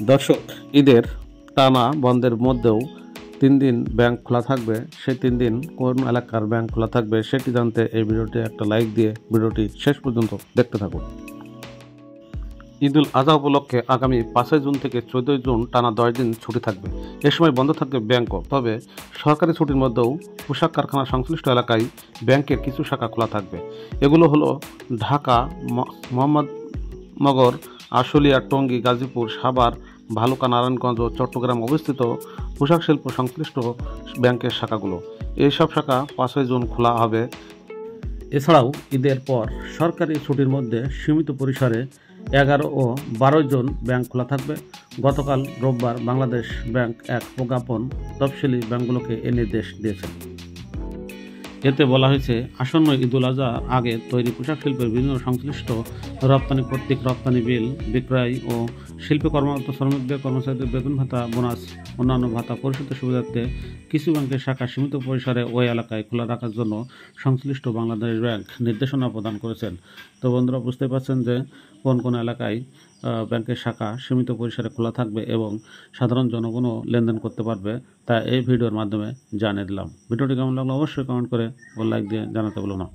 দর্শক, ঈদের টানা বন্ধের মধ্যেও ৩ দিন ব্যাংক খোলা থাকবে। সেই ৩ দিন কোন এলাকার ব্যাংক খোলা থাকবে সেটি জানতে এই ভিডিওটি একটা লাইক দিয়ে ভিডিওটি শেষ পর্যন্ত দেখতে থাকুন। ঈদুল আজহা উপলক্ষে আগামী ৫ জুন থেকে ১৪ জুন টানা ১০ দিন ছুটি থাকবে। এ সময় বন্ধ থাকবে ব্যাংকও। তবে সরকারি ছুটির মধ্যেও পোশাক কারখানা সংশ্লিষ্ট এলাকায় ব্যাংকের কিছু শাখা খোলা থাকবে। এগুলো হলো ঢাকা, মোহাম্মদনগর, আশুলিয়া, টঙ্গী, গাজীপুর, সাভার, ভালুকা, নারায়ণগঞ্জ ও চট্টগ্রাম অবস্থিত পোশাক শিল্প সংশ্লিষ্ট ব্যাংকের শাখাগুলো। এইসব শাখা ৫ জুন খোলা হবে। এছাড়াও ঈদের পর সরকারি ছুটির মধ্যে সীমিত পরিসরে ১১ ও ১২ জুন ব্যাংক খোলা থাকবে। গতকাল রোববার বাংলাদেশ ব্যাংক এক প্রজ্ঞাপন তফসিলি ব্যাংকগুলোকে এ নির্দেশ দিয়েছে। এতে বলা হয়েছে, আসন্ন ঈদুল আজহার আগে তৈরি পোশাক শিল্পের বিভিন্ন সংশ্লিষ্ট রপ্তানি কর্তৃক রপ্তানি বিল বিক্রয় ও শিল্পে কর্মরত শ্রমিকদের কর্মচারীদের বেতন ভাতা, বোনাস, অন্যান্য ভাতা পরিশোধের সুবিধার্থে কিছু ব্যাংকের শাখা সীমিত পরিসরে ওই এলাকায় খোলা রাখার জন্য সংশ্লিষ্ট বাংলাদেশ ব্যাংক নির্দেশনা প্রদান করেছেন। তো বন্ধুরা, বুঝতে পারছেন যে কোন কোন এলাকায় ব্যাংকের শাখা সীমিত পরিসরে খোলা থাকবে এবং সাধারণ জনগণও লেনদেন করতে পারবে, তা এই ভিডিওর মাধ্যমে জানিয়ে দিলাম। ভিডিওটি কেমন লাগলো অবশ্যই কমেন্ট করে ও লাইক দিয়ে জানাতে ভুলো না।